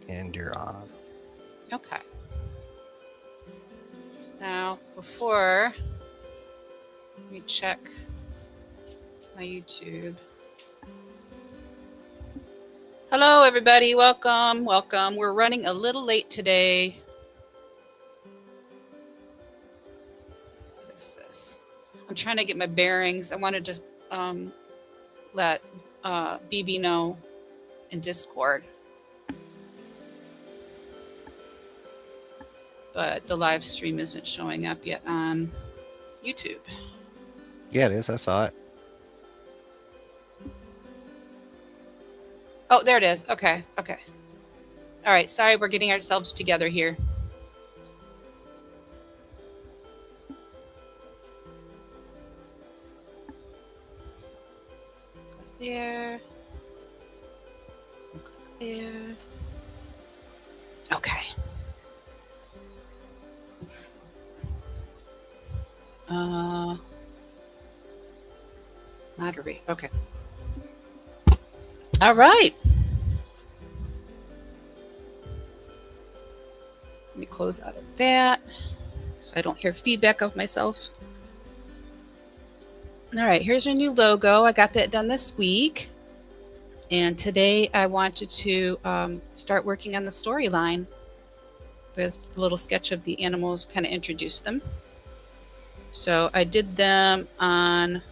and you're on. Okay. Now, before we check my YouTube. Hello, everybody. Welcome. Welcome. We're running a little late today. What is this? I'm trying to get my bearings. I wanted to let BB know in Discord. But the live stream isn't showing up yet on YouTube. Yeah, it is. I saw it. Oh, there it is. Okay. Okay. All right. Sorry, we're getting ourselves together here. Click there. Click there. Okay. Moderate. Okay. All right. Let me close out of that so I don't hear feedback of myself. All right, here's our new logo. I got that done this week. And today I wanted to start working on the storyline with a little sketch of the animals, kind of introduce them. So I did them on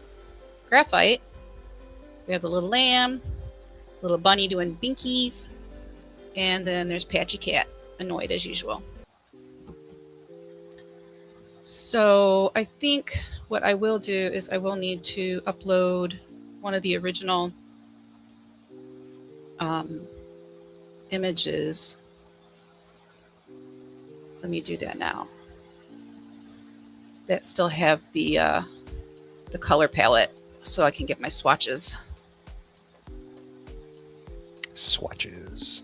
graphite. We have the little lamb, little bunny doing binkies, and then there's Patchy Cat, annoyed as usual. So I think what I will do is I will need to upload one of the original images. Let me do that now. That still have the color palette, so I can get my swatches. Swatches.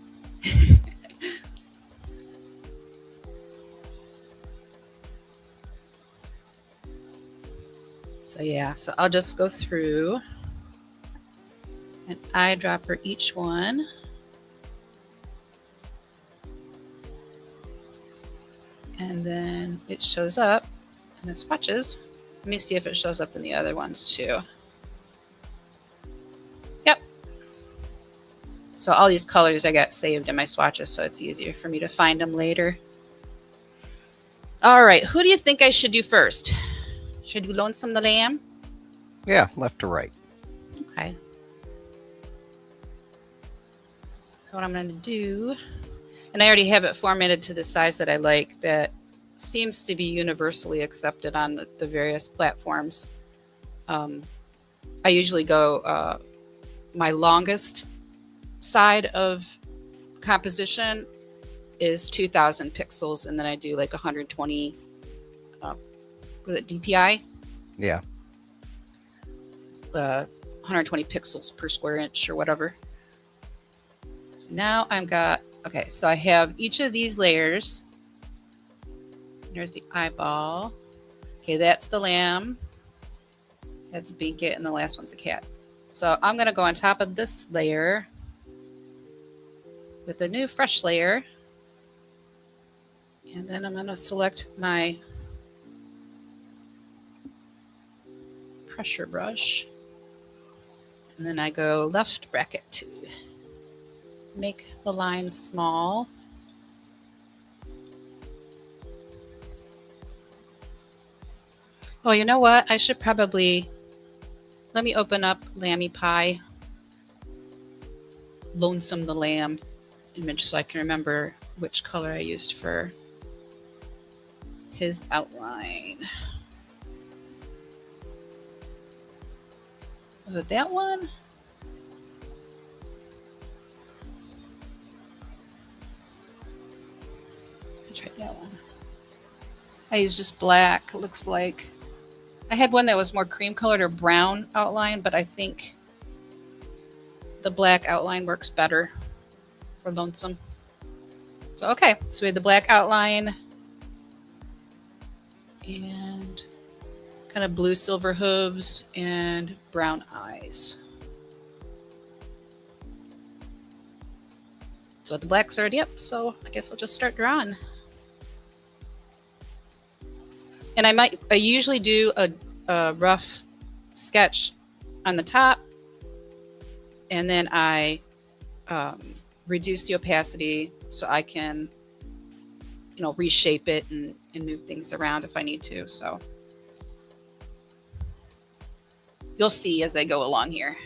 So yeah, so I'll just go through and eyedropper each one. And then it shows up in the swatches. Let me see if it shows up in the other ones too. Yep. So all these colors I got saved in my swatches, so it's easier for me to find them later. All right, who do you think I should do first? Should I do Lonesome the Lamb? Yeah, left to right. Okay. So what I'm going to do, and I already have it formatted to the size that I like, that seems to be universally accepted on the various platforms. I usually go my longest side of composition is 2000 pixels, and then I do like 120 was it DPI? Yeah. 120 pixels per square inch or whatever. Now I've got, okay, so I have each of these layers. There's the eyeball. Okay, that's the lamb. That's Binkkit, and the last one's a cat. So I'm going to go on top of this layer with the new fresh layer. And then I'm going to select my pressure brush. And then I go left bracket to make the line small. Oh, you know what? I should probably, let me open up Lammy Pie, Lonesome the Lamb image so I can remember which color I used for his outline. Was it that one? I tried that one. I used just black, it looks like. I had one that was more cream colored or brown outline, but I think the black outline works better for Lonesome. So, okay, so we have the black outline and kind of blue silver hooves and brown eyes. So the black's already up, so I guess I'll just start drawing. And I usually do a rough sketch on the top, and then I reduce the opacity so I can, reshape it and move things around if I need to. So you'll see as I go along here.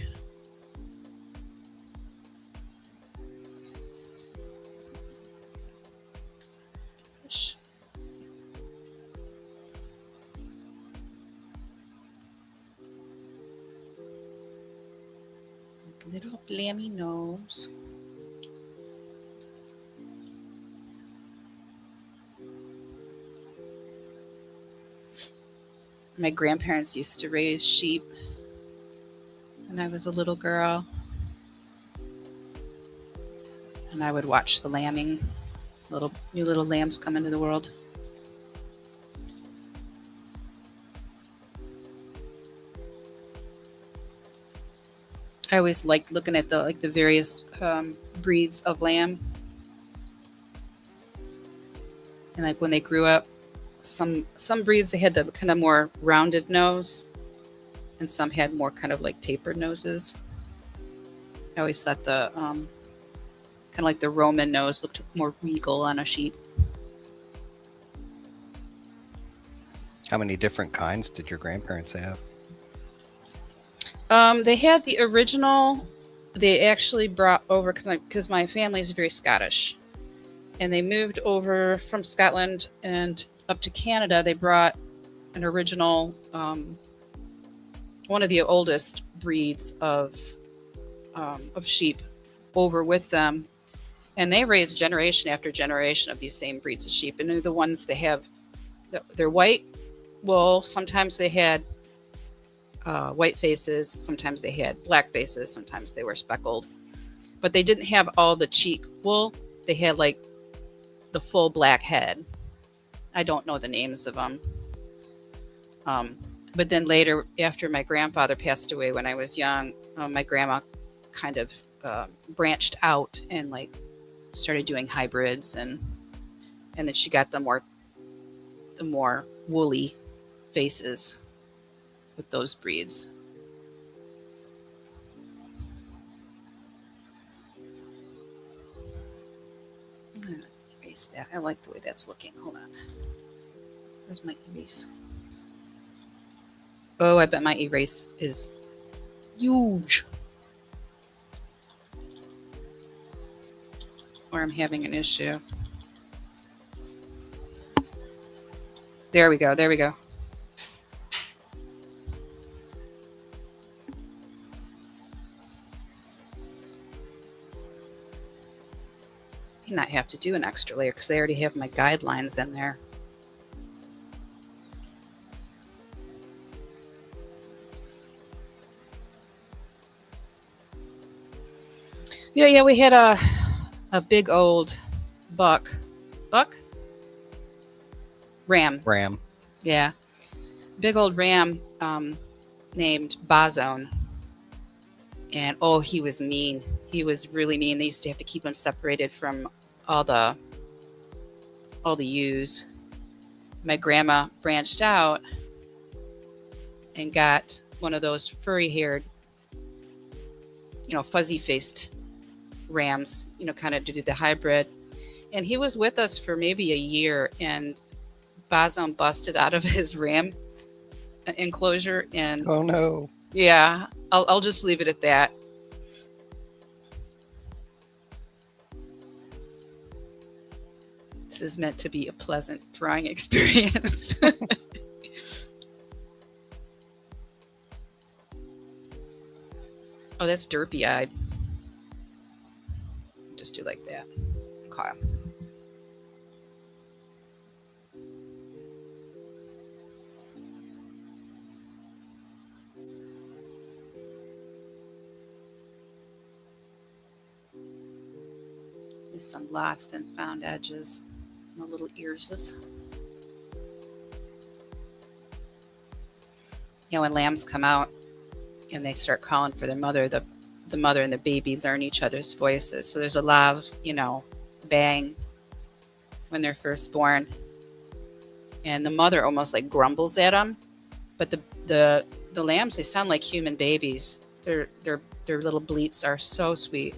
Little blammy nose. My grandparents used to raise sheep when I was a little girl. And I would watch the lambing, new little lambs come into the world. I always liked looking at the various breeds of lamb, and like when they grew up, some breeds they had the kind of more rounded nose, and some had more kind of like tapered noses. I always thought the kind of like the Roman nose looked more regal on a sheep. How many different kinds did your grandparents have? They had the original. They actually brought over because my family is very Scottish, and they moved over from Scotland and up to Canada. They brought an original, one of the oldest breeds of sheep over with them, and they raised generation after generation of these same breeds of sheep. And they're the ones they have. They're white wool. Sometimes they had white faces, sometimes they had black faces, sometimes they were speckled, but they didn't have all the cheek wool. They had like the full black head. I don't know the names of them. But then later, after my grandfather passed away when I was young, my grandma kind of branched out and like started doing hybrids, and then she got the more woolly faces with those breeds. I'm gonna erase that. I like the way that's looking. Hold on. Where's my erase? Oh, I bet my erase is huge. Or I'm having an issue. There we go. There we go. I not have to do an extra layer because I already have my guidelines in there. Yeah, we had a big old ram. Yeah, big old ram named Bazone. And oh, he was mean. He was really mean. They used to have to keep him separated from all the ewes. My grandma branched out and got one of those furry-haired, fuzzy-faced rams, kind of to do the hybrid. And he was with us for maybe a year, and Bazone busted out of his ram enclosure. And oh no. Yeah, I'll just leave it at that. This is meant to be a pleasant drawing experience. Oh, that's derpy-eyed. Just do like that. Okay. Just some lost and found edges. My little ears. When lambs come out and they start calling for their mother, the the mother and the baby learn each other's voices. So there's a lot of, bang when they're first born. And the mother almost like grumbles at them. But the lambs, they sound like human babies. Their little bleats are so sweet.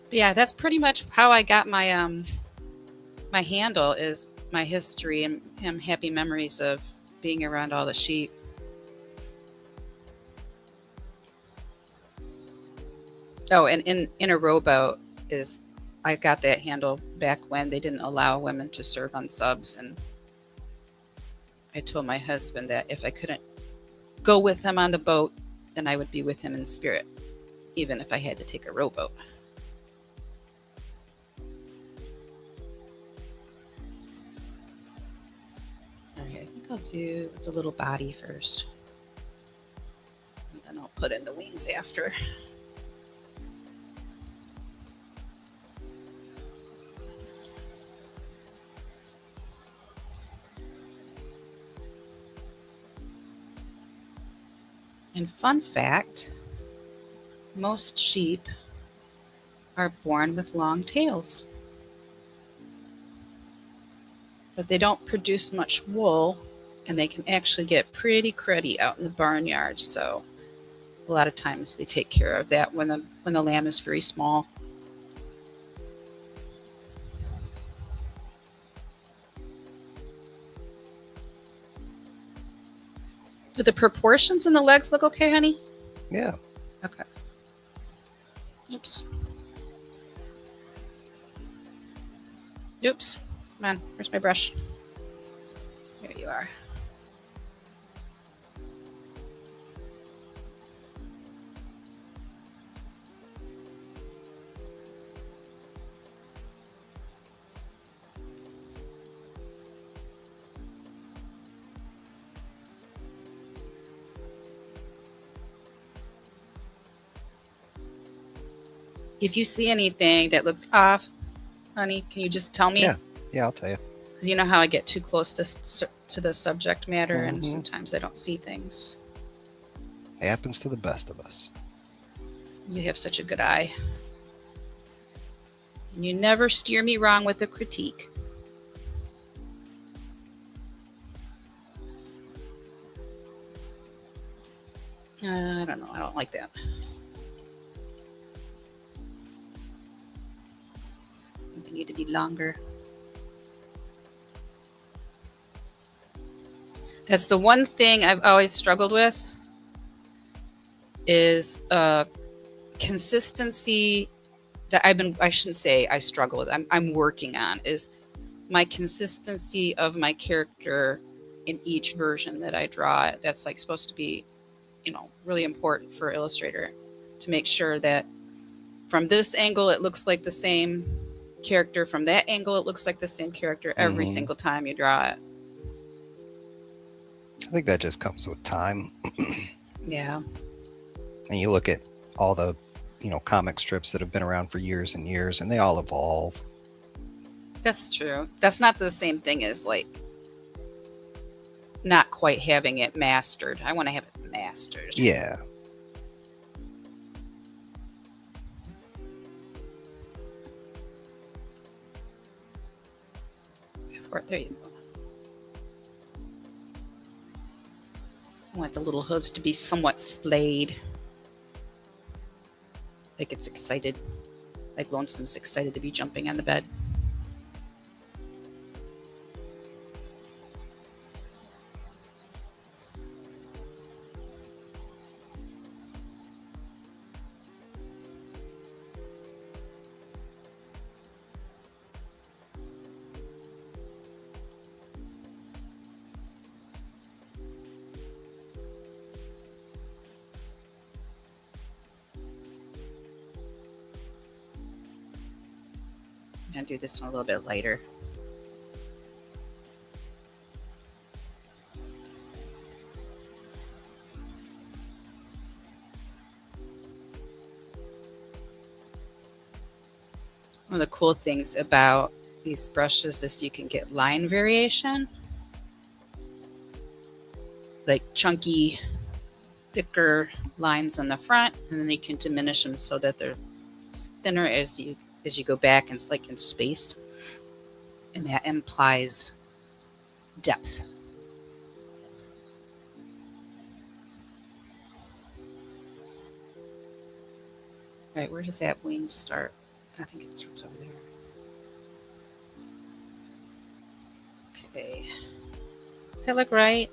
But yeah, that's pretty much how I got my my handle, is my history and happy memories of being around all the sheep. Oh, and in a rowboat is, I got that handle back when they didn't allow women to serve on subs, and I told my husband that if I couldn't go with him on the boat, then I would be with him in spirit, even if I had to take a rowboat. Okay, I think I'll do the little body first, and then I'll put in the wings after. And fun fact, most sheep are born with long tails, but they don't produce much wool, and they can actually get pretty cruddy out in the barnyard. So a lot of times they take care of that when the lamb is very small. Do the proportions in the legs look okay, honey? Yeah. Okay. Oops. Oops. Come on. Where's my brush? There you are. If you see anything that looks off, honey, can you just tell me? Yeah, I'll tell you. Because you know how I get too close to the subject matter, and Mhm. sometimes I don't see things. It happens to the best of us. You have such a good eye. And you never steer me wrong with a critique. I don't know. I don't like that. They need to be longer. That's the one thing I've always struggled with, is consistency that I shouldn't say I struggle with. I'm working on, is my consistency of my character in each version that I draw. That's like supposed to be, really important for Illustrator, to make sure that from this angle it looks like the same character, from that angle it looks like the same character every single time you draw it. I think that just comes with time. Yeah. And you look at all the, comic strips that have been around for years and years, and they all evolve. That's true. That's not the same thing as like not quite having it mastered. I want to have it mastered. Yeah. There you go. I want the little hooves to be somewhat splayed. Like it's excited. Like Lonesome's excited to be jumping on the bed. I'm going to do this one a little bit lighter. One of the cool things about these brushes is you can get line variation, like chunky, thicker lines on the front, and then you can diminish them so that they're thinner as you go back and like in space, and that implies depth. All right, where does that wing start? I think it starts over there. Okay. Does that look right?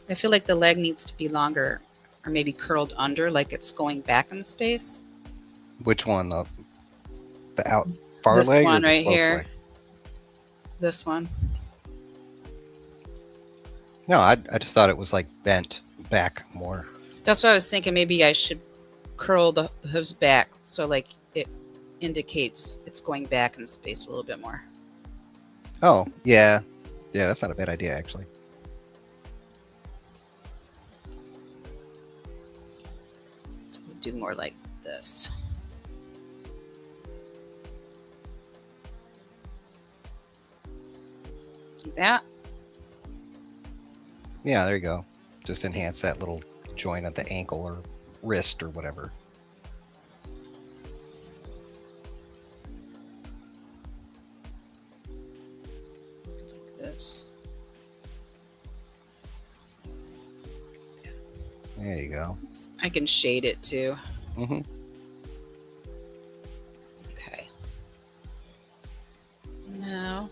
I feel like the leg needs to be longer or maybe curled under like it's going back in space. Which one? The out far This leg or one the right close here. leg? This one. No, I just thought it was like bent back more. That's what I was thinking. Maybe I should curl the hooves back so like it indicates it's going back in space a little bit more. Oh, yeah. Yeah, that's not a bad idea, actually. So we'll do more like this. Like that. Yeah, there you go. Just enhance that little joint at the ankle or wrist or whatever. Like this. There you go. I can shade it too. Mm-hmm. Okay. Now,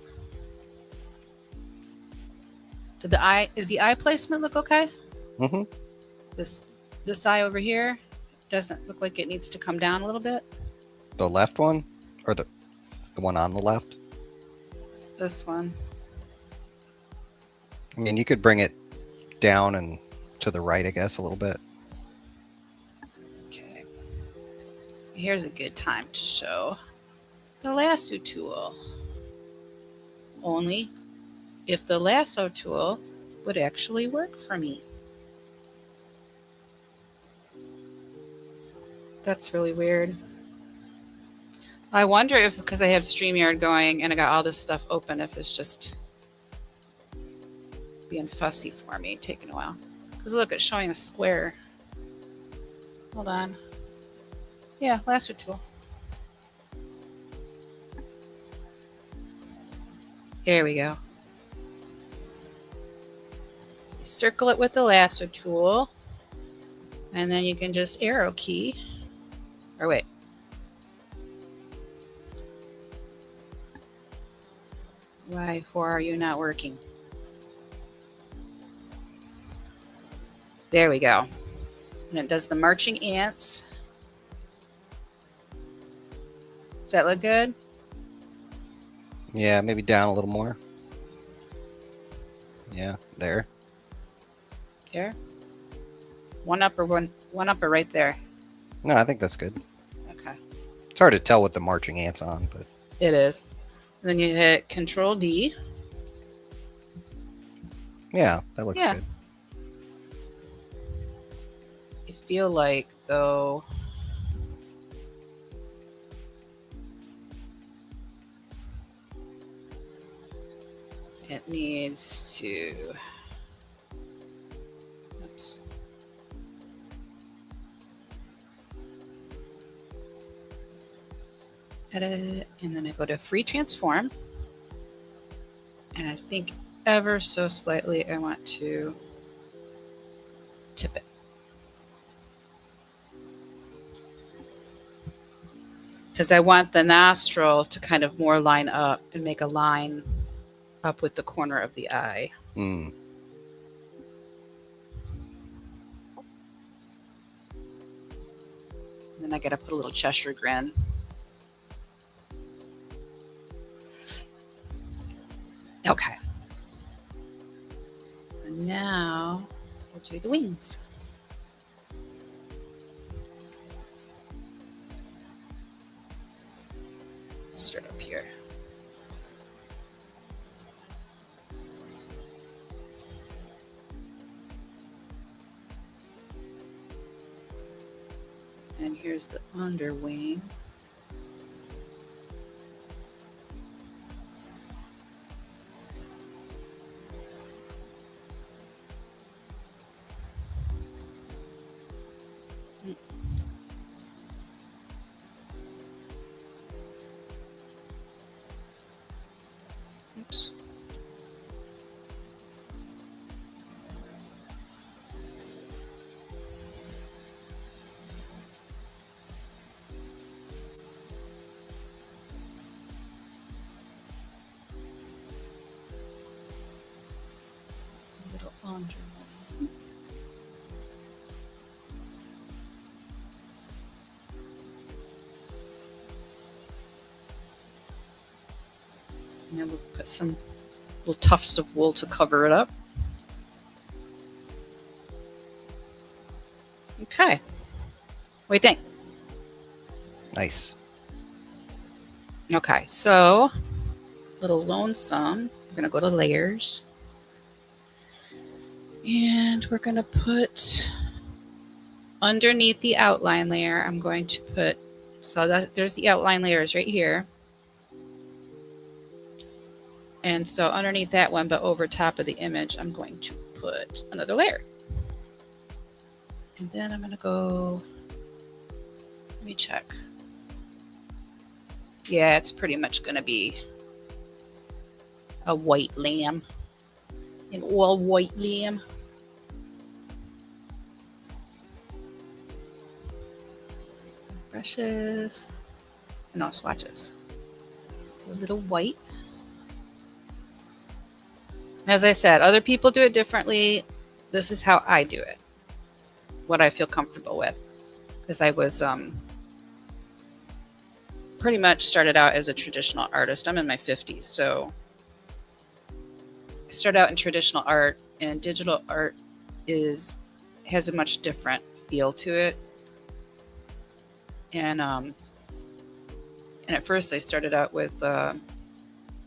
is the eye placement look okay? Mm-hmm. This eye over here doesn't look like it needs to come down a little bit. The left one? Or the one on the left? This one. I mean, you could bring it down and to the right, I guess, a little bit. Okay. Here's a good time to show the lasso tool. Only if the lasso tool would actually work for me. That's really weird. I wonder if, because I have StreamYard going and I got all this stuff open, if it's just being fussy for me, taking a while. Because look, it's showing a square. Hold on. Yeah, lasso tool. There we go. You circle it with the lasso tool, and then you can just arrow key. Or wait. Why for are you not working? There we go. And it does the marching ants. Does that look good? Yeah, maybe down a little more. Yeah, there. There. One up or right there. No, I think that's good. Okay. It's hard to tell with the marching ants on, but It is. And then you hit Control D. yeah, that looks Yeah. good. I feel like though it needs to, oops. Edit, and then I go to free transform. And I think ever so slightly I want to tip it. Because I want the nostril to kind of more line up and make a line up with the corner of the eye. Hmm. And then I gotta put a little Cheshire grin. Okay. And now we'll do the wings. Start up here. And here's the underwing. Oops. Little laundry. And then we'll put some little tufts of wool to cover it up. Okay. What do you think? Nice. Okay, so little lonesome. We're gonna go to layers. And we're gonna put underneath the outline layer, I'm going to put, so that there's the outline layers right here. And so underneath that one, but over top of the image, I'm going to put another layer. And then I'm going to go, let me check. Yeah, it's pretty much going to be a white lamb, an all white lamb. Brushes, no swatches. A little white. As I said, other people do it differently. This is how I do it. What I feel comfortable with. Because I was pretty much started out as a traditional artist. I'm in my 50s, so I started out in traditional art, and digital art has a much different feel to it. And at first I started out with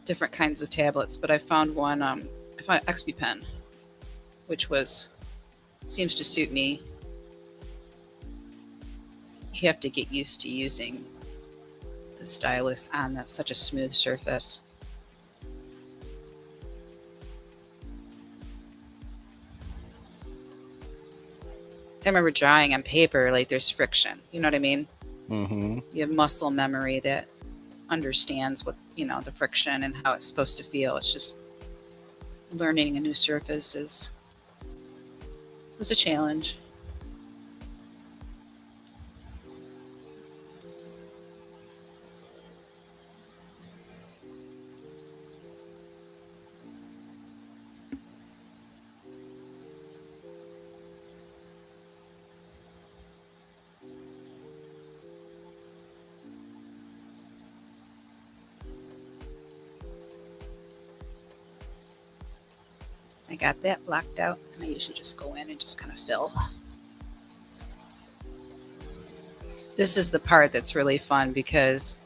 different kinds of tablets, but I found one. I found an XP pen, which seems to suit me. You have to get used to using the stylus on such a smooth surface. I remember drawing on paper, like there's friction. You know what I mean? Mm-hmm. You have muscle memory that understands what, the friction and how it's supposed to feel. It's just learning a new surface was a challenge. I got that blocked out, and I usually just go in and just kind of fill. This is the part that's really fun because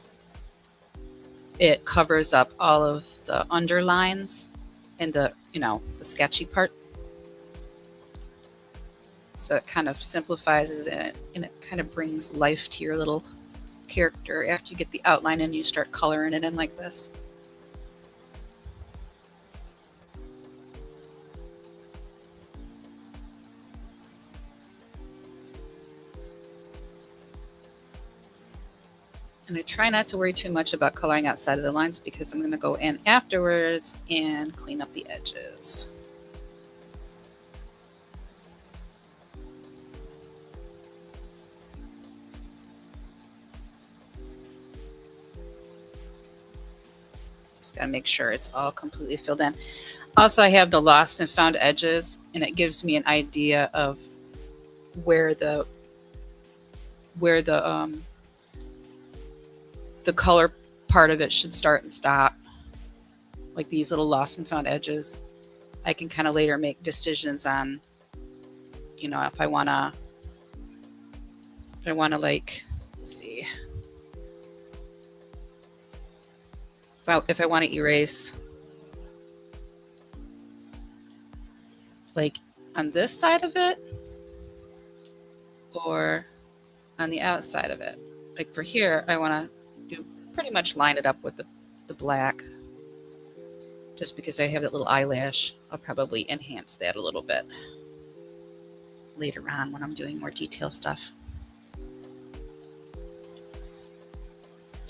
it covers up all of the underlines and the sketchy part. So it kind of simplifies it, and it kind of brings life to your little character after you get the outline and you start coloring it in like this. And I try not to worry too much about coloring outside of the lines because I'm going to go in afterwards and clean up the edges. Just got to make sure it's all completely filled in. Also, I have the lost and found edges, and it gives me an idea of where the color part of it should start and stop. Like these little lost and found edges, I can kind of later make decisions on, if I want to like, let's see, if I want to erase like on this side of it or on the outside of it. Like for here, I want to pretty much line it up with the black. Just because I have that little eyelash, I'll probably enhance that a little bit later on when I'm doing more detail stuff.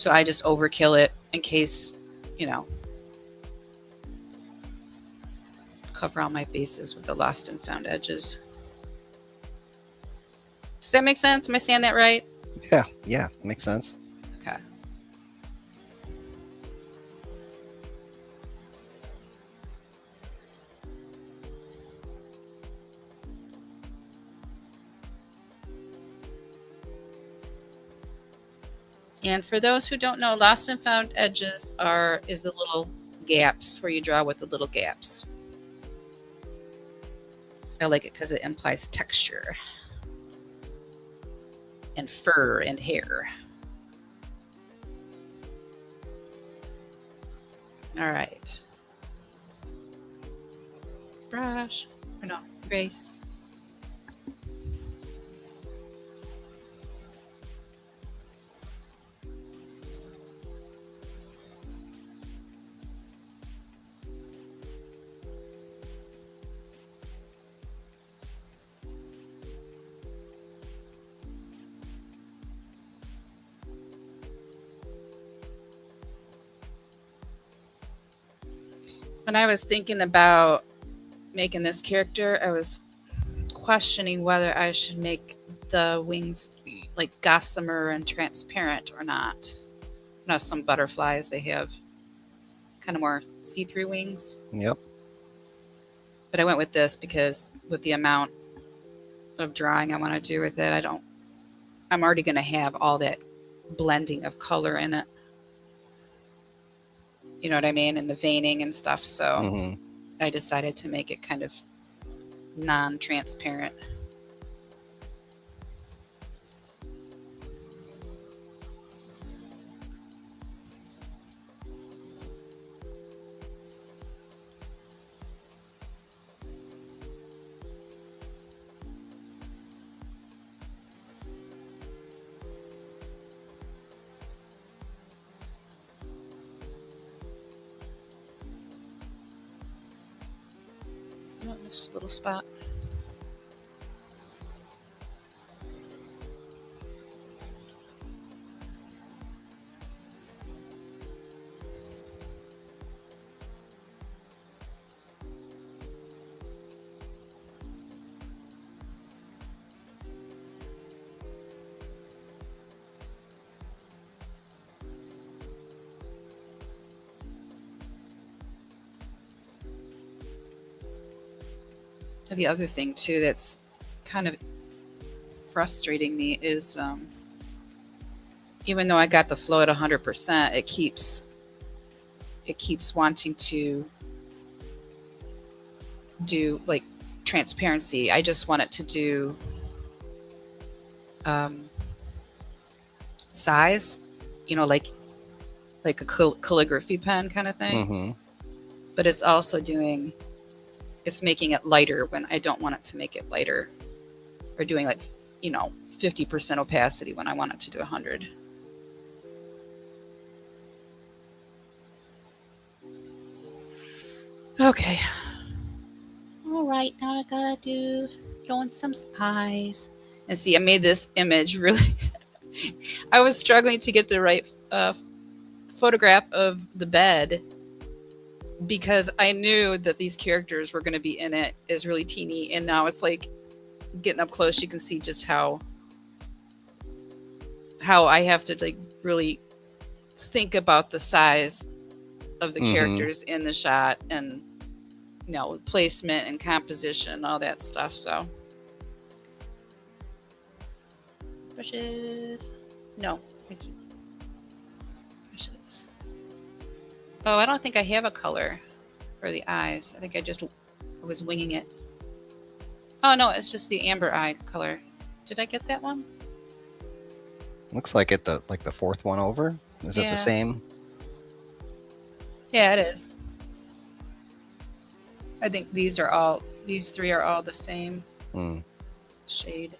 So I just overkill it in case, you know, cover all my bases with the lost and found edges. Does that make sense? Am I saying that right? Yeah, makes sense. Okay. And for those who don't know, lost and found edges is the little gaps where you draw with the little gaps. I like it because it implies texture and fur and hair. All right. Brush, or no, erase. When I was thinking about making this character, I was questioning whether I should make the wings like gossamer and transparent or not. You know, some butterflies, they have kind of more see-through wings. Yep. But I went with this because with the amount of drawing I want to do with it, I'm already going to have all that blending of color in it. You know what I mean? And the veining and stuff. So I decided to make it kind of non-transparent. Oh, this little spot. The other thing too that's kind of frustrating me is even though I got the flow at 100%, it keeps wanting to do like transparency. I just want it to do size, you know, like a calligraphy pen kind of thing. But it's also it's making it lighter when I don't want it to make it lighter, or doing like, you know, 50% opacity when I want it to do 100. Okay. All right, now I gotta do on some eyes. And see, I made this image really. I was struggling to get the right photograph of the bed because I knew that these characters were going to be in it is really teeny, and now it's like getting up close. You can see just how I have to like really think about the size of the characters in the shot, and you know, placement and composition, all that stuff. So brushes, no, thank you. Brushes. Oh, I don't think I have a color for the eyes. I think I was winging it. Oh no, it's just the amber eye color. Did I get that one? Looks like it, the fourth one over. Is it the same? Yeah, it is. I think these three are all the same shade.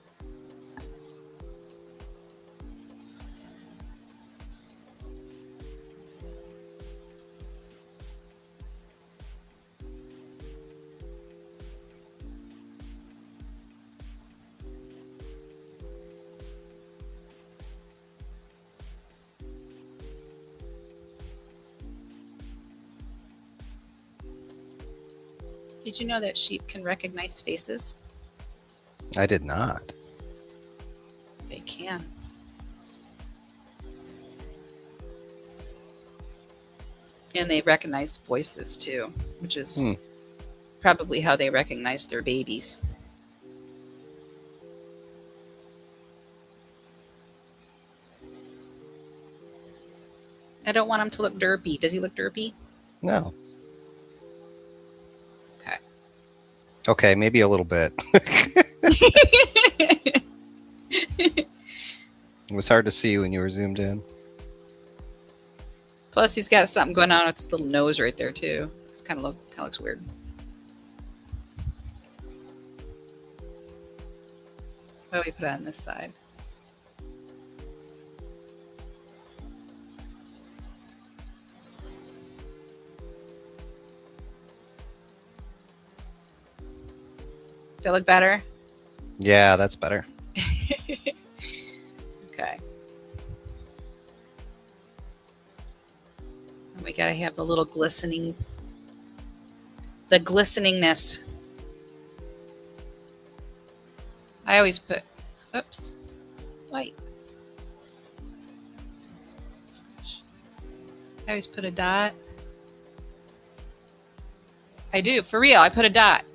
Did you know that sheep can recognize faces? I did not. They can. And they recognize voices too, which is probably how they recognize their babies. I don't want him to look derpy. Does he look derpy? No. Okay. Okay, maybe a little bit. It was hard to see when you were zoomed in. Plus, he's got something going on with his little nose right there too. It's kind of looks weird. Why don't we put it on this side? Does that look better? Yeah, that's better. Okay. And we gotta have the little glisteningness. I always put, oops, white. I always put a dot. I do, for real, I put a dot.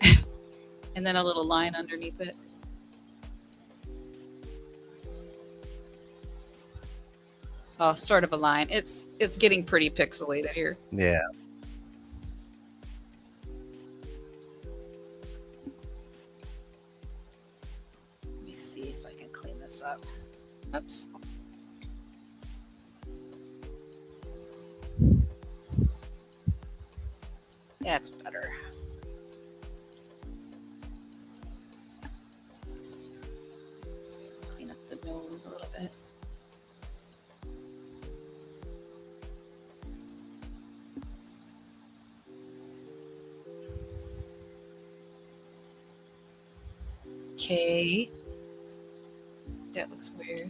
And then a little line underneath it. Oh, sort of a line. It's getting pretty pixelated here. Yeah. Let me see if I can clean this up. Oops. That's better. Clean up the nose a little bit. Okay. That looks weird.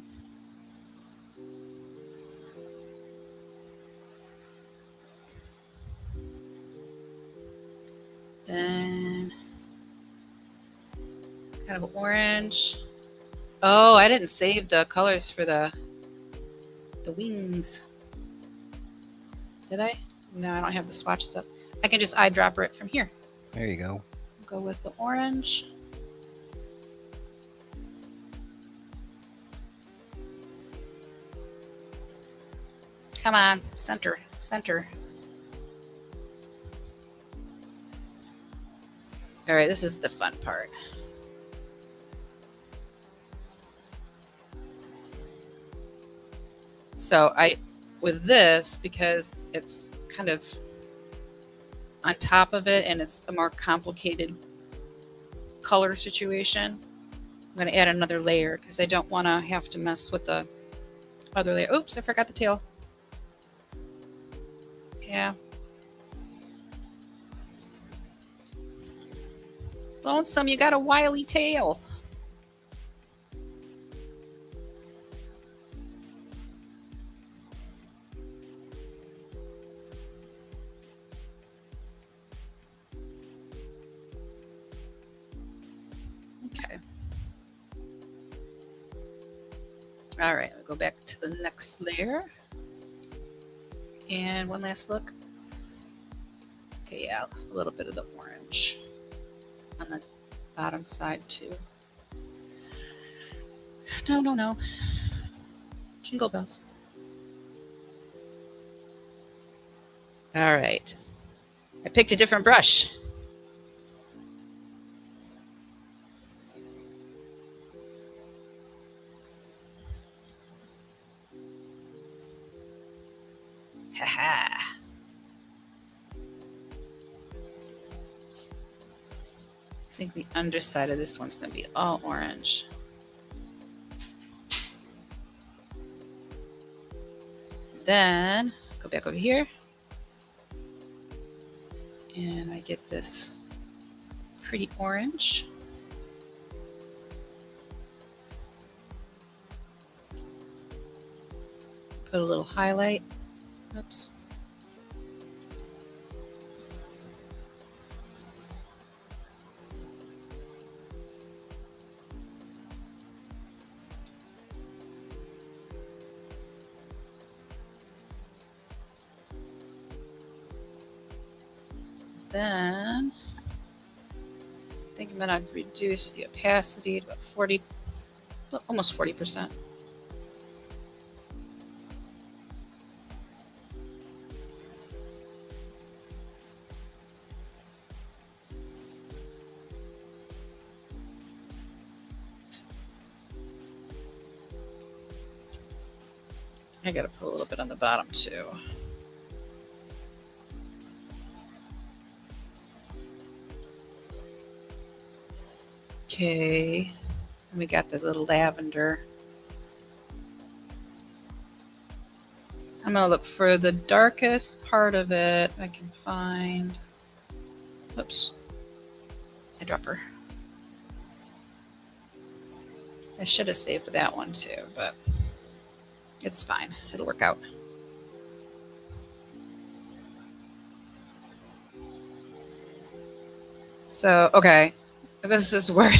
Then kind of orange. Oh, I didn't save the colors for the wings. Did I? No, I don't have the swatches up. I can just eyedropper it from here. There you go. Go with the orange. Come on, center, center. All right, this is the fun part. So with this, because it's kind of on top of it and it's a more complicated color situation, I'm going to add another layer because I don't want to have to mess with the other layer. Oops, I forgot the tail. Yeah. Lonesome, you got a wily tail. Okay. All right, I'll go back to the next layer. And one last look. Okay, yeah, a little bit of the orange on the bottom side too. No, no, no. Jingle bells. All right. I picked a different brush. Haha. I think the underside of this one's going to be all orange. Then go back over here. And I get this pretty orange. Put a little highlight. Oops. then I think I'm gonna reduce the opacity to about 40, almost 40%. I gotta put a little bit on the bottom too. Okay, and we got the little lavender. I'm gonna look for the darkest part of it I can find. Oops, eyedropper. I should have saved that one too, but it's fine. It'll work out. So, okay, this is where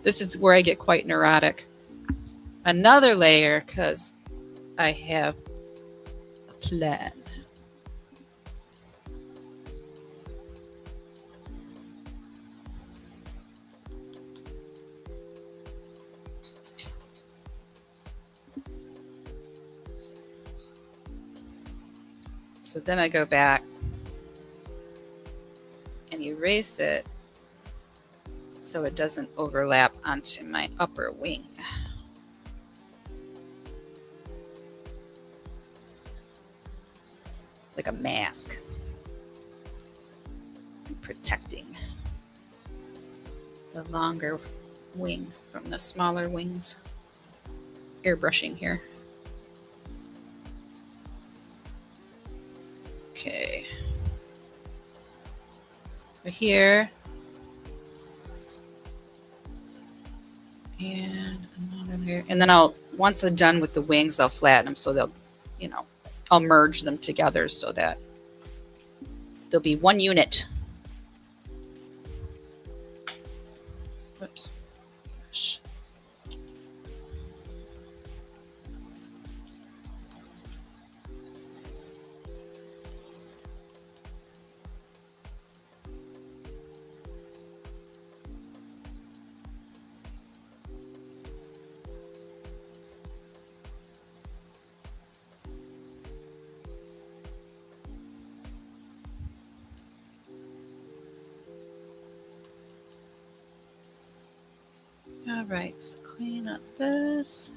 this is where I get quite neurotic. Another layer, because I have a plan. So then I go back and erase it so it doesn't overlap onto my upper wing. Like a mask. Protecting the longer wing from the smaller wings. Airbrushing here. Okay. Over here. And another layer. And then once I'm done with the wings, I'll flatten them so they'll, I'll merge them together so that there'll be one unit. Whoops. Gosh. All right, so clean up this.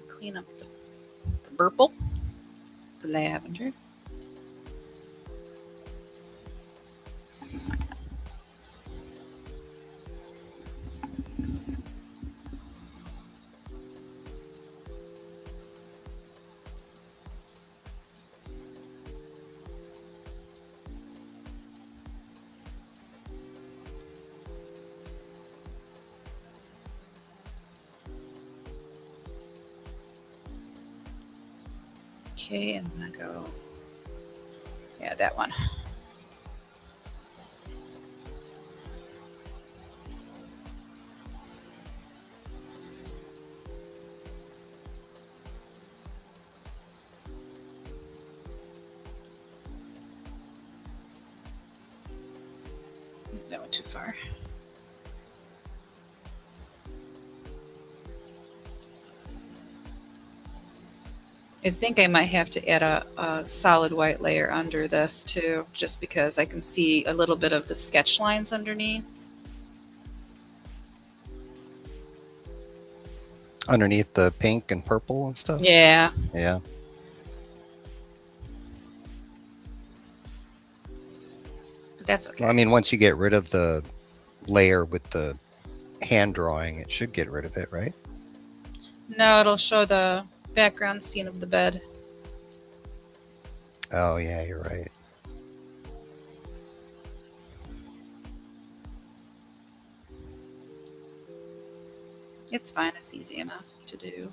Clean up the purple, the lavender. Okay, and then I go, yeah, that one. That went too far. I think I might have to add a solid white layer under this too, just because I can see a little bit of the sketch lines underneath. Underneath the pink and purple and stuff? Yeah. Yeah. But that's okay. Well, I mean, once you get rid of the layer with the hand drawing, it should get rid of it, right? No, it'll show the background scene of the bed. Oh, yeah, you're right. It's fine. It's easy enough to do.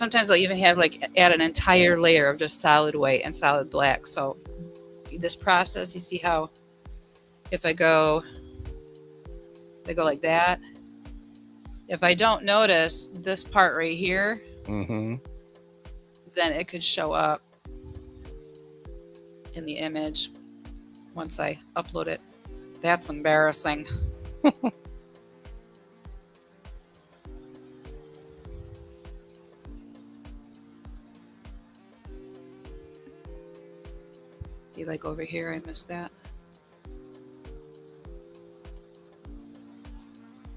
sometimes I'll even have like add an entire layer of just solid white and solid black. So this process, you see how if I go like that, if I don't notice this part right here, Mm-hmm. then it could show up in the image once I upload it. That's embarrassing. See, like over here, I missed that.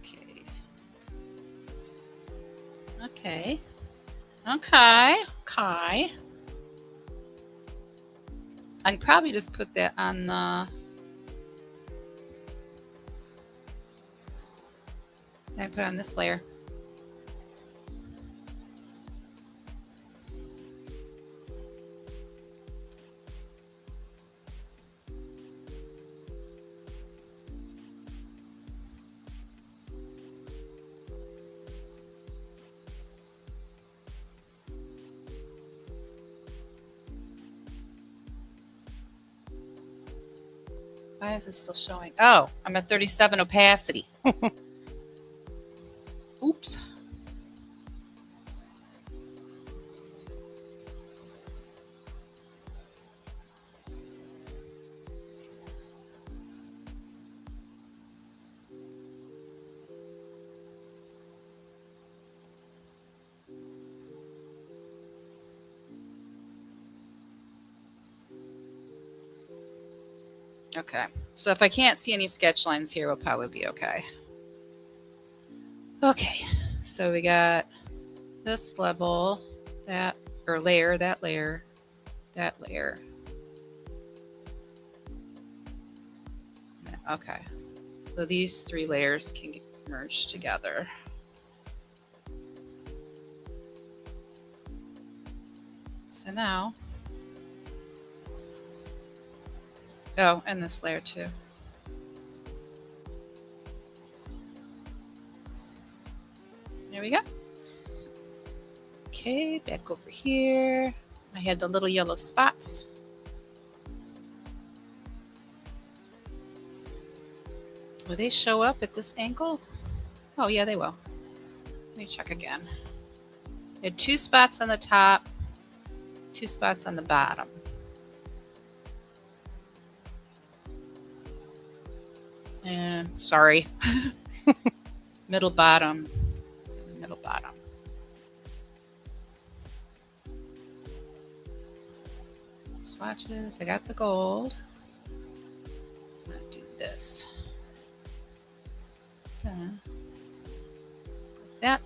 Okay. Okay. Okay. Okay. I can probably just put that on the... I put it on this layer. Why is it still showing? Oh, I'm at 37 opacity. Oops. Okay, so if I can't see any sketch lines here, we'll probably be okay. Okay, so we got this level, that, or layer, that layer, that layer. Okay, so these three layers can get merged together. So now, oh, and this layer too. There we go. Okay, back over here. I had the little yellow spots. Will they show up at this angle? Oh yeah, they will. Let me check again. I had 2 spots on the top, 2 spots on the bottom. And sorry, middle bottom, middle bottom. Swatches, I got the gold. I'm gonna do this. Like that.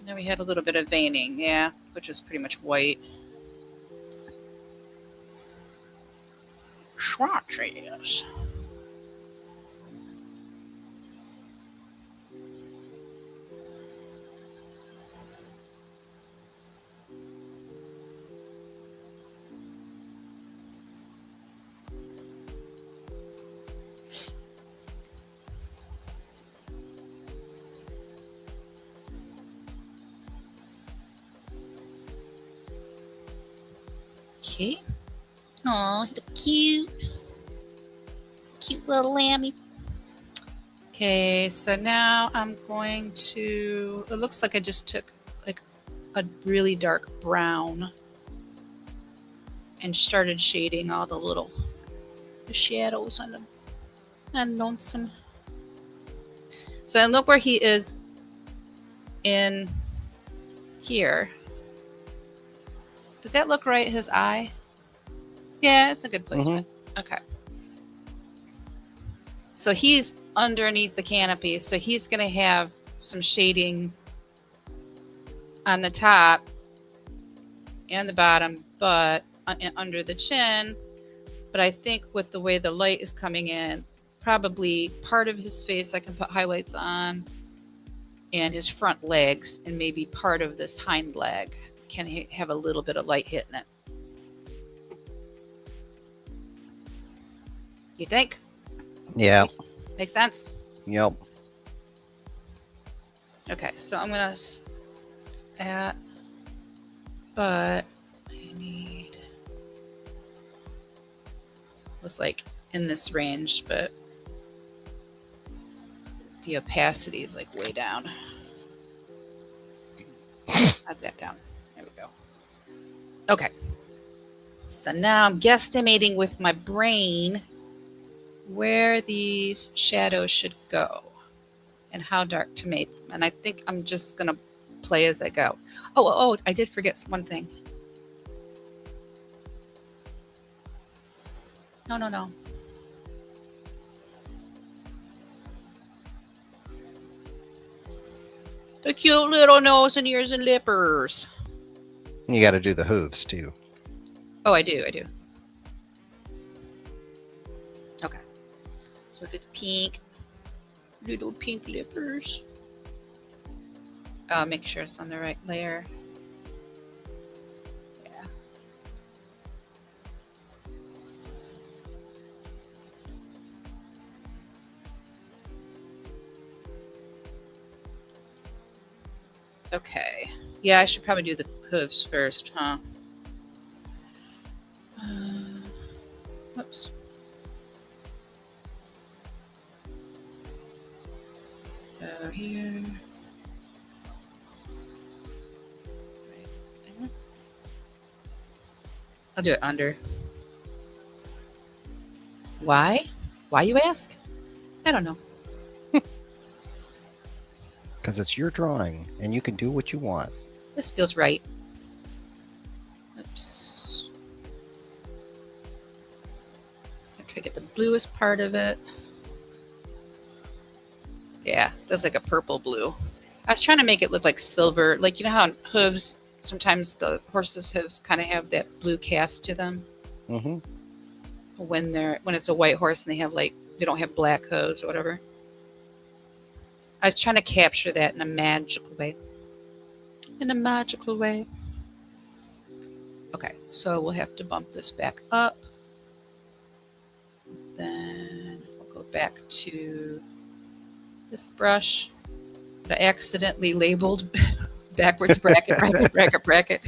Then we had a little bit of veining, yeah, which was pretty much white. Swatches. Okay. Oh, cute little lammy. Okay, so now I'm going to, it looks like I just took like a really dark brown and started shading all the shadows on them and lonesome. So and look where he is in here. Does that look right, his eye? Yeah, it's a good placement. Mm-hmm. Okay. So he's underneath the canopy, so he's going to have some shading on the top and the bottom, but under the chin. But I think with the way the light is coming in, probably part of his face I can put highlights on, and his front legs and maybe part of this hind leg can have a little bit of light hitting it. You think? Yeah. Makes sense? Yep. Okay, so I'm gonna add, but I need, was like in this range, but the opacity is like way down. Add that down. There we go. Okay. So now I'm guesstimating with my brain where these shadows should go and how dark to make them. And I think I'm just going to play as I go. Oh, I did forget one thing. No. The cute little nose and ears and lippers. You got to do the hooves too. Oh, I do. Okay. So do the pink, little pink lippers. Make sure it's on the right layer. Yeah. Okay. Yeah, I should probably do the hooves first, huh? Whoops. So here. Right there. I'll do it under. Why? Why, you ask? I don't know. Because it's your drawing, and you can do what you want. This feels right. Oops. I try to get the bluest part of it. Yeah, that's like a purple blue. I was trying to make it look like silver. Like, you know how hooves, sometimes the horses' hooves kind of have that blue cast to them? Mm-hmm. When it's a white horse and they don't have black hooves or whatever. I was trying to capture that in a magical way. Okay, so we'll have to bump this back up. Then we'll go back to this brush that I accidentally labeled backwards bracket.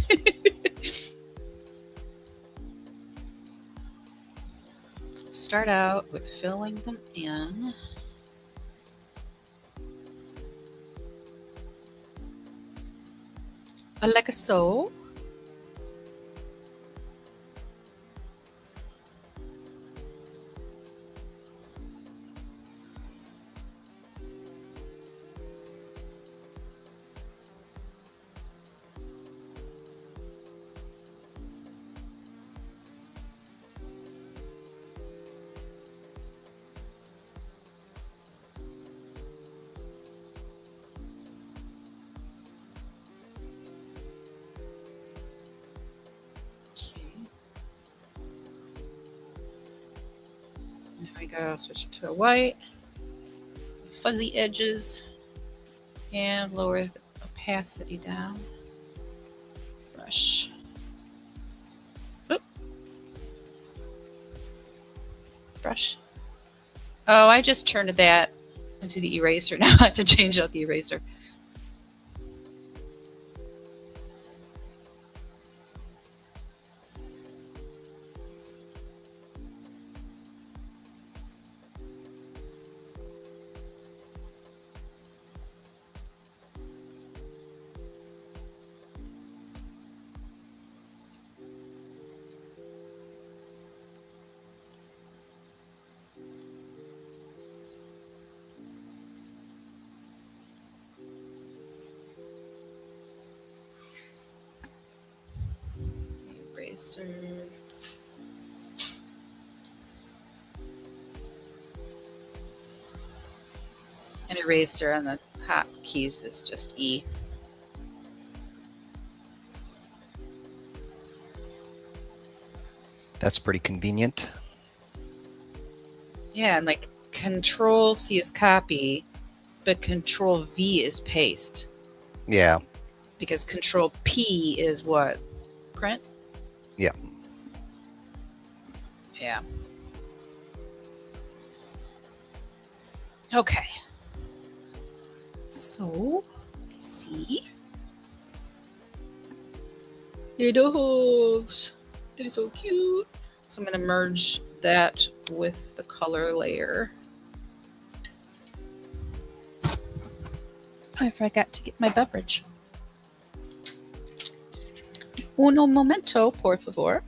Start out with filling them in. Like so. There we go. Switch it to a white. Fuzzy edges. And lower the opacity down. Brush. Oop. Brush. Oh, I just turned that into the eraser. Now I have to change out the eraser. Eraser. An eraser on the hotkeys is just E. That's pretty convenient. Yeah, and like Control C is copy, but Control V is paste. Yeah. Because Control P is what? Print? Yeah. Yeah. Okay. So, see? Here the hooves. They're so cute. So I'm going to merge that with the color layer. I forgot to get my beverage. Uno momento, por favor.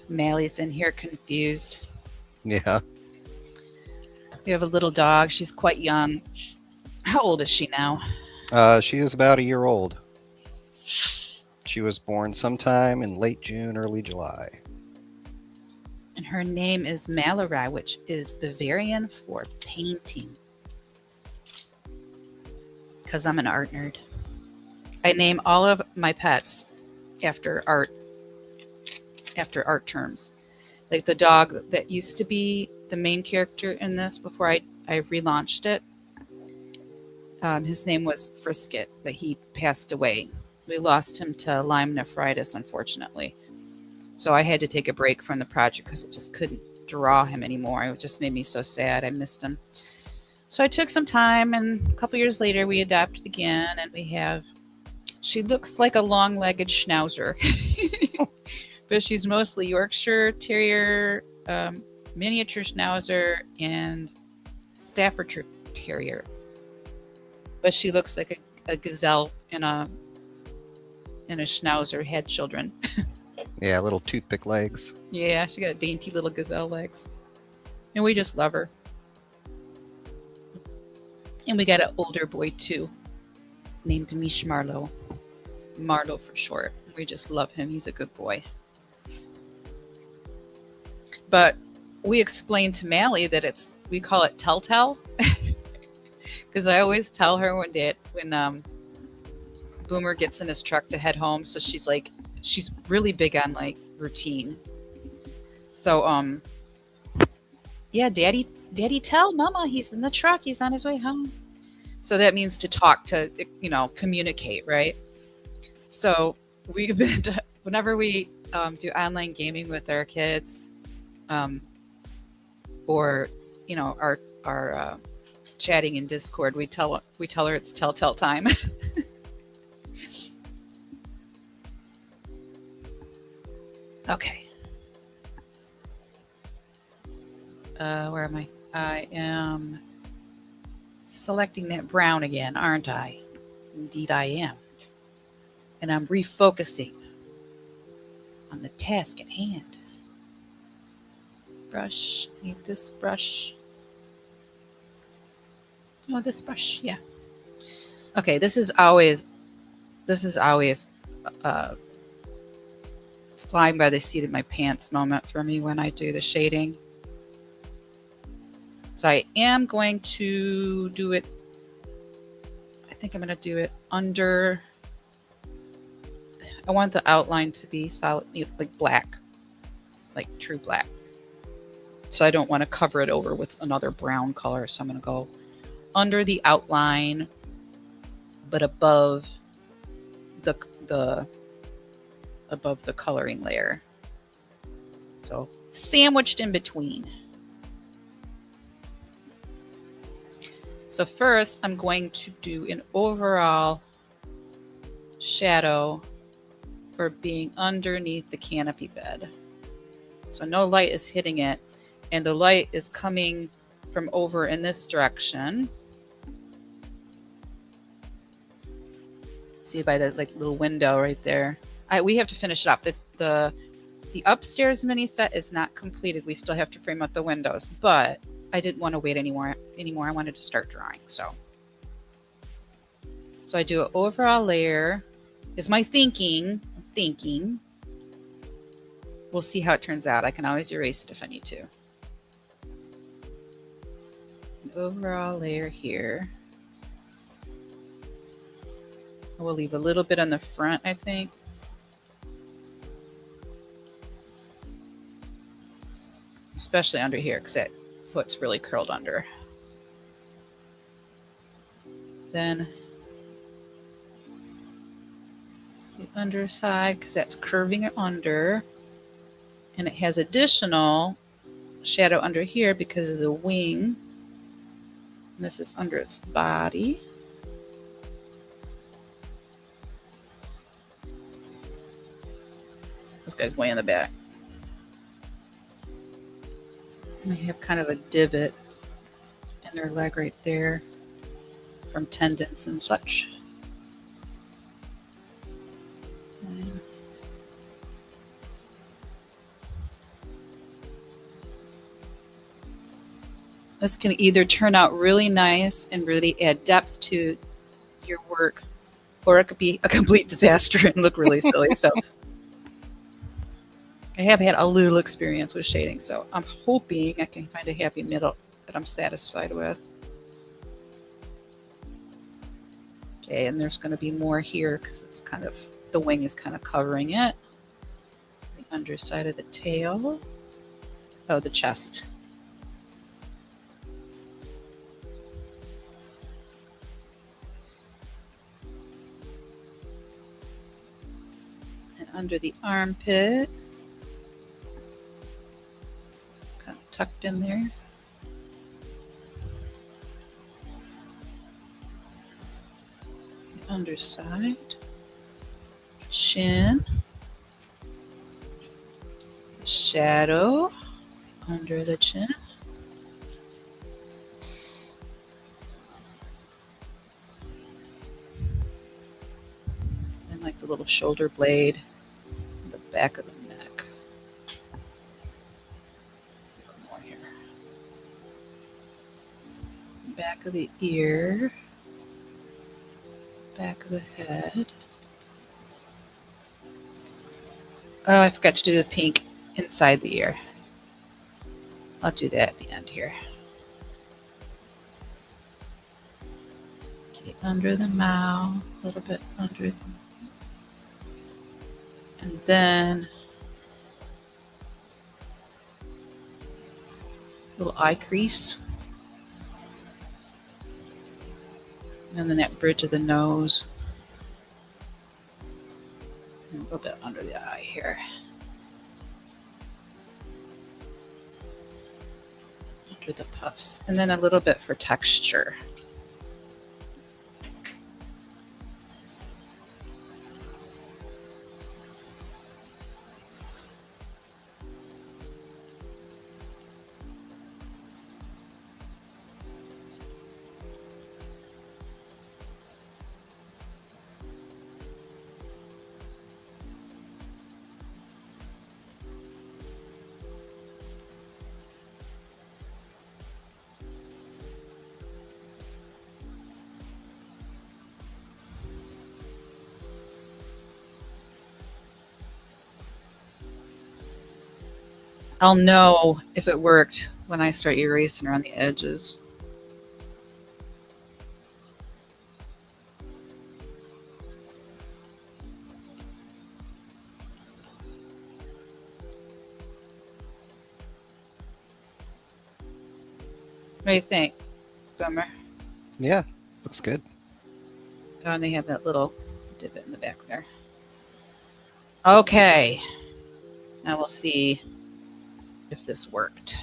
Mally's in here confused. Yeah. We have a little dog. She's quite young. How old is she now? She is about a year old. She was born sometime in late June, early July. And her name is Mallory, which is Bavarian for painting. Because I'm an art nerd. I name all of my pets after art terms. Like the dog that used to be the main character in this before I relaunched it. His name was Frisket, but he passed away. We lost him to Lyme nephritis, unfortunately. So I had to take a break from the project because I just couldn't draw him anymore. It just made me so sad. I missed him. So I took some time, and a couple years later, we adopted again, and we have. She looks like a long-legged schnauzer, but she's mostly Yorkshire Terrier, miniature schnauzer, and Staffordshire Terrier. But she looks like a gazelle and a schnauzer had children. Yeah, little toothpick legs. Yeah, she got dainty little gazelle legs. And we just love her. And we got an older boy too, named Mish Marlowe. Marlowe for short. We just love him. He's a good boy. But we explained to Mally that we call it telltale. Because I always tell her when Boomer gets in his truck to head home. So she's really big on like routine. So yeah, Daddy tell Mama he's in the truck. He's on his way home. So that means to talk, to communicate, right? So we've been whenever we do online gaming with our kids, or our chatting in Discord, we tell her it's telltale time. Okay. Where am I? I am selecting that brown again, aren't I? Indeed I am. And I'm refocusing on the task at hand. Brush. Need this brush. Oh, this brush. Yeah. Okay, this is always flying by the seat of my pants moment for me when I do the shading. So I am going to do it. I think I'm going to do it under. I want the outline to be solid, like black, like true black. So I don't want to cover it over with another brown color. So I'm going to go under the outline, but above the coloring layer. So sandwiched in between. So first I'm going to do an overall shadow for being underneath the canopy bed. So no light is hitting it, and the light is coming from over in this direction. See by the little window right there. We have to finish it up. The upstairs mini set is not completed. We still have to frame up the windows, but I didn't want to wait anymore. I wanted to start drawing. So I do an overall layer. Is my thinking. We'll see how it turns out. I can always erase it if I need to. An overall layer here. We'll leave a little bit on the front, I think. Especially under here, because that foot's really curled under. Then the underside, because that's curving under. And it has additional shadow under here because of the wing. And this is under its body. This guy's way in the back. And they have kind of a divot in their leg right there from tendons and such. And this can either turn out really nice and really add depth to your work, or it could be a complete disaster and look really silly. So I have had a little experience with shading, so I'm hoping I can find a happy middle that I'm satisfied with. Okay, and there's going to be more here because it's kind of, the wing is kind of covering it. The underside of the tail. Oh, the chest. And under the armpit. Kind of tucked in there. The underside. Chin. Shadow under the chin. And like the little shoulder blade, the back of the neck. More here. Back of the ear. Back of the head. Oh, I forgot to do the pink inside the ear. I'll do that at the end here. Okay, under the mouth, a little bit under. And then little eye crease. And then that bridge of the nose. And a little bit under the eye here. Under the puffs. And then a little bit for texture. I'll know if it worked when I start erasing around the edges. What do you think, Boomer? Yeah, looks good. Oh, and they have that little divot in the back there. Okay. Now we'll see if this worked.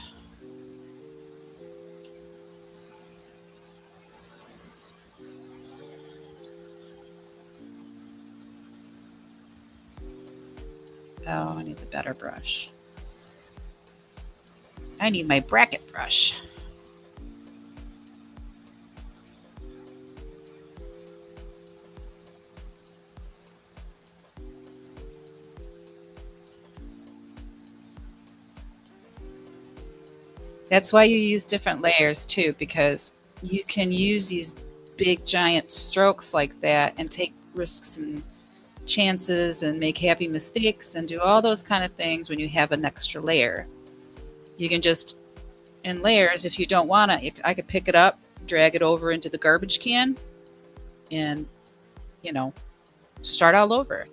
Oh, I need the better brush. I need my bracket brush. That's why you use different layers too, because you can use these big giant strokes like that and take risks and chances and make happy mistakes and do all those kind of things when you have an extra layer. You can just, in layers, if you don't want to, I could pick it up, drag it over into the garbage can, and start all over.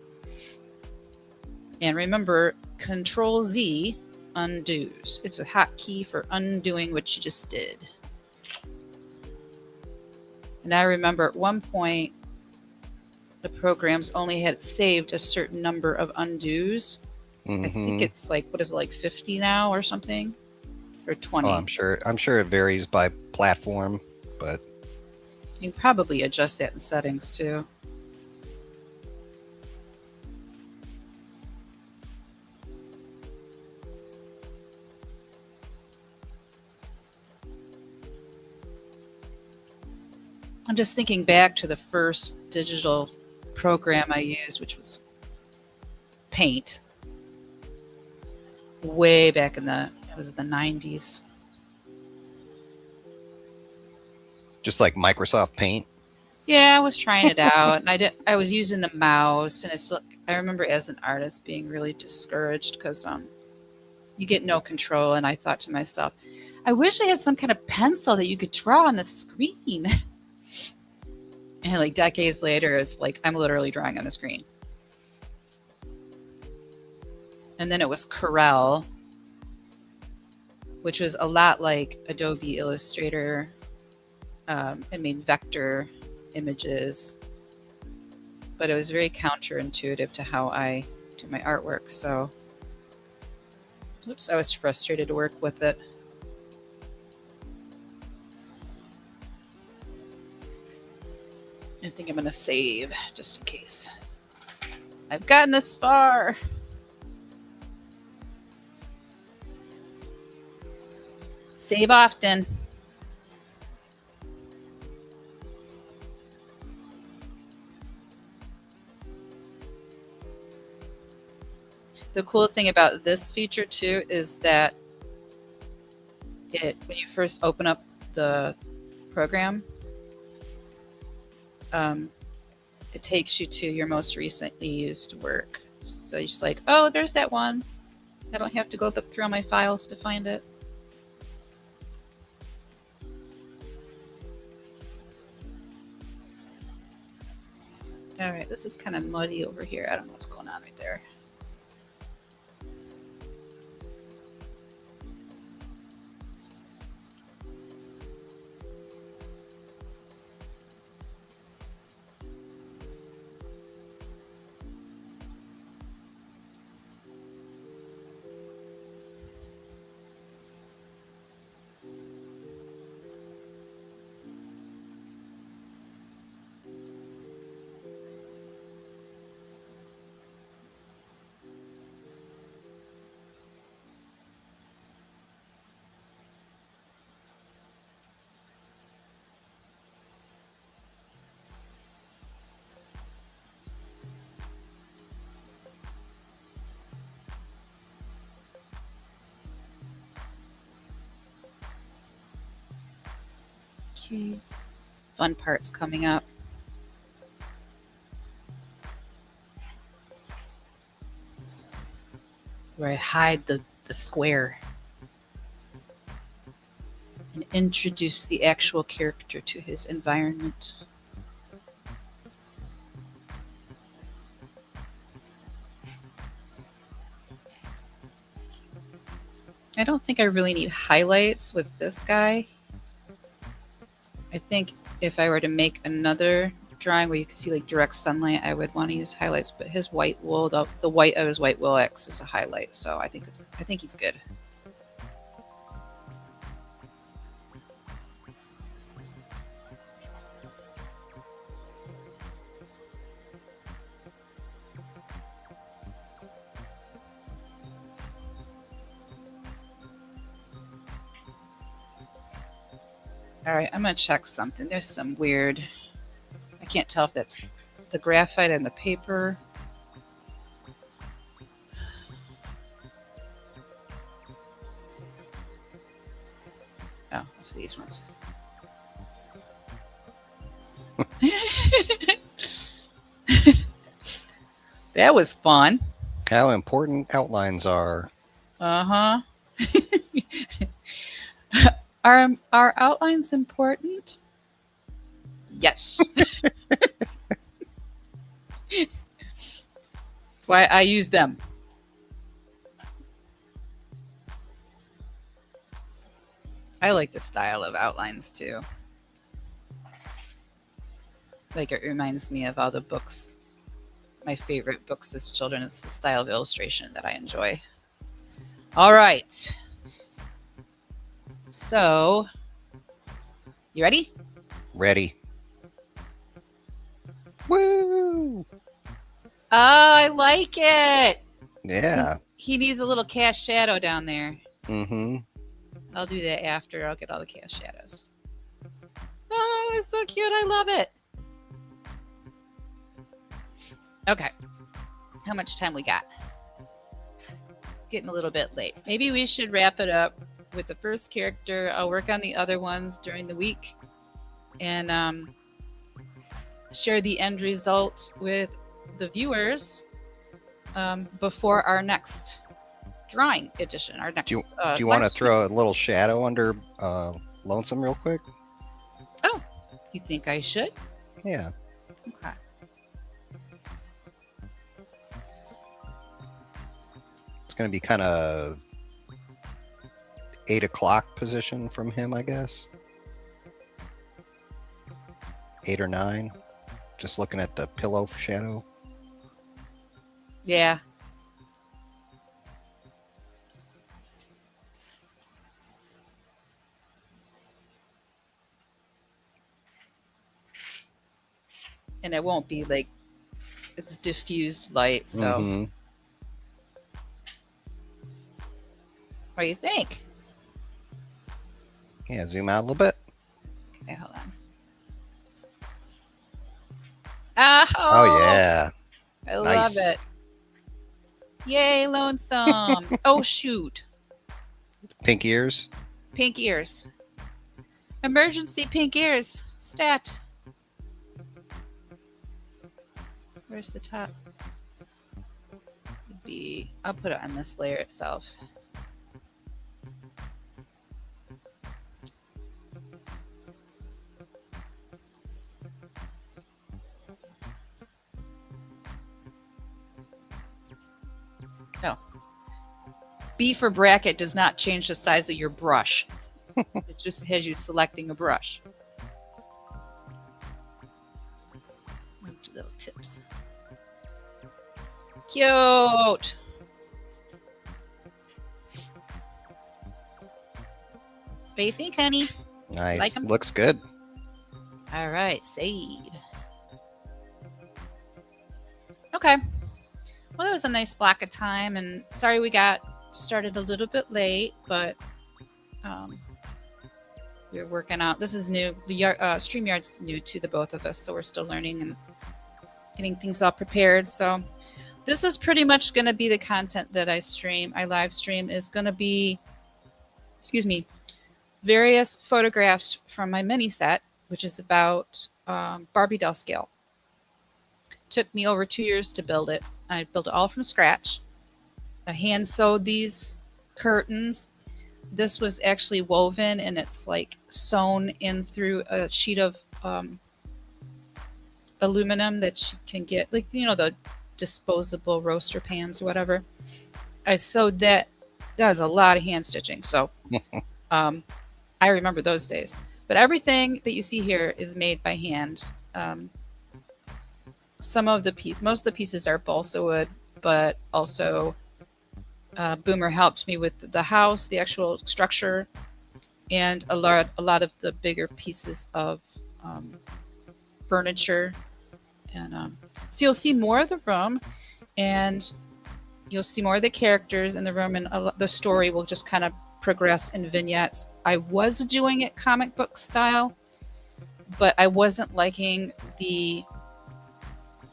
And remember, Control Z undoes. It's a hotkey for undoing what you just did. And I remember at one point, the programs only had saved a certain number of undos. I think it's like, what is it, like 50 now or something? Or 20? Oh, I'm sure it varies by platform, but you can probably adjust that in settings too. I'm just thinking back to the first digital program I used, which was Paint, way back in the 90s. just like Microsoft Paint. Yeah, I was trying it out, and I was using the mouse, and it's like, I remember as an artist being really discouraged because you get no control, and I thought to myself, I wish I had some kind of pencil that you could draw on the screen. And like decades later, it's like I'm literally drawing on a screen. And then it was Corel, which was a lot like Adobe Illustrator. It made vector images, but it was very counterintuitive to how I do my artwork. So, oops, I was frustrated to work with it. I think I'm going to save just in case. I've gotten this far. Save often. The cool thing about this feature too is that when you first open up the program, it takes you to your most recently used work. So you're just like, oh, there's that one. I don't have to go look through all my files to find it. All right, this is kind of muddy over here. I don't know what's going on right there. Okay. Fun parts coming up. Where I hide the square and introduce the actual character to his environment. I don't think I really need highlights with this guy. I think if I were to make another drawing where you can see like direct sunlight, I would want to use highlights. But his white wool, the white of his white wool X is a highlight, so I think he's good. All right, I'm gonna check something. There's some weird. I can't tell if that's the graphite and the paper. Oh, it's these ones. That was fun. How important outlines are. Uh-huh. Are outlines important? Yes. That's why I use them. I like the style of outlines too. Like it reminds me of all the books. My favorite books as children. It's the style of illustration that I enjoy. All right. So, you ready? Ready. Woo! Oh, I like it. Yeah. He needs a little cast shadow down there. Mm-hmm. I'll do that after. I'll get all the cast shadows. Oh, it's so cute. I love it. Okay. How much time we got? It's getting a little bit late. Maybe we should wrap it up with the first character. I'll work on the other ones during the week and share the end result with the viewers before our next drawing edition. Our next. Do you want to throw a little shadow under Lonesome real quick? Oh, you think I should? Yeah. Okay. It's going to be kind of 8 o'clock position from him, I guess. 8 or 9. Just looking at the pillow shadow. Yeah. And it won't be like it's diffused light, so Mm-hmm. what do you think? Yeah, zoom out a little bit. Okay, hold on. Oh yeah. I Nice. love it. Yay, Lonesome. Oh, shoot. Pink ears. Pink ears. Emergency pink ears. Stat. Where's the top? I'll put it on this layer itself. Oh. B for bracket does not change the size of your brush. It just has you selecting a brush. Little tips. Cute. What do you think, honey? Nice. Like 'em? Looks good. All right, save. Okay. Well, that was a nice block of time, and sorry we got started a little bit late, but we're working out. This is new. The StreamYard's new to the both of us, so we're still learning and getting things all prepared. So this is pretty much going to be the content that I live stream is going to be, various photographs from my mini set, which is about Barbie doll scale. Took me over 2 years to build it. I built it all from scratch. I hand sewed these curtains. This was actually woven and it's like sewn in through a sheet of aluminum that you can get, like, the disposable roaster pans or whatever. I sewed that. That was a lot of hand stitching. So I remember those days. But everything that you see here is made by hand. Most of the pieces are balsa wood, but also Boomer helped me with the house, the actual structure, and a lot of the bigger pieces of furniture. And so you'll see more of the room, and you'll see more of the characters in the room, and the story will just kind of progress in vignettes. I was doing it comic book style, but I wasn't liking the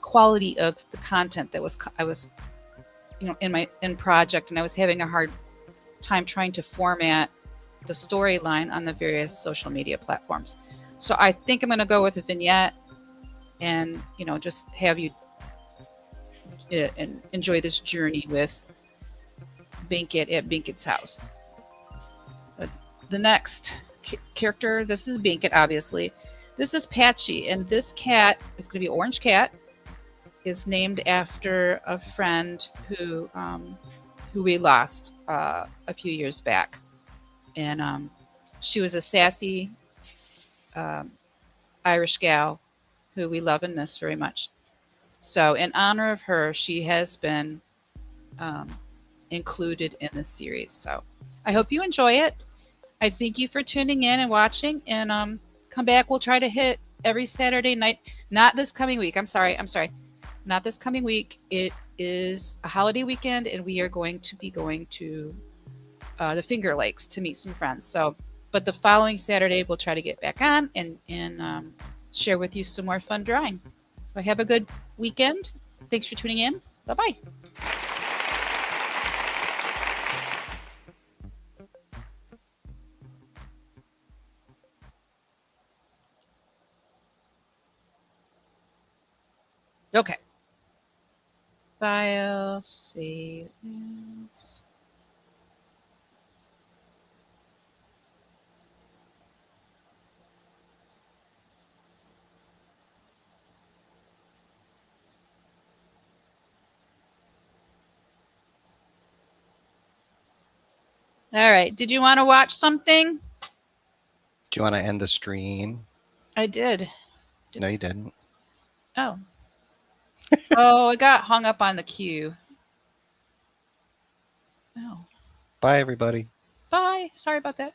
quality of the content that I was in project, and I was having a hard time trying to format the storyline on the various social media platforms. So I think I'm going to go with a vignette and just have you and enjoy this journey with Binkkit at Binkkit's house. The next character, this is Binkkit, obviously. This is Patchy, and this cat is going to be an orange cat. is named after a friend who we lost a few years back, and she was a sassy um, Irish gal who we love and miss very much. So, in honor of her, she has been um, included in this series. So, I hope you enjoy it. I thank you for tuning in and watching, and come back. We'll try to hit every Saturday night. Not this coming week. I'm sorry. Not this coming week. It is a holiday weekend, and we are going to be going to the Finger Lakes to meet some friends. So, but the following Saturday, we'll try to get back on and share with you some more fun drawing. So have a good weekend. Thanks for tuning in. Bye bye. Okay. File, save as. All right. Did you want to watch something? Do you want to end the stream? I did. No, you didn't. Oh. Oh, I got hung up on the queue. Oh. Bye, everybody. Bye. Sorry about that.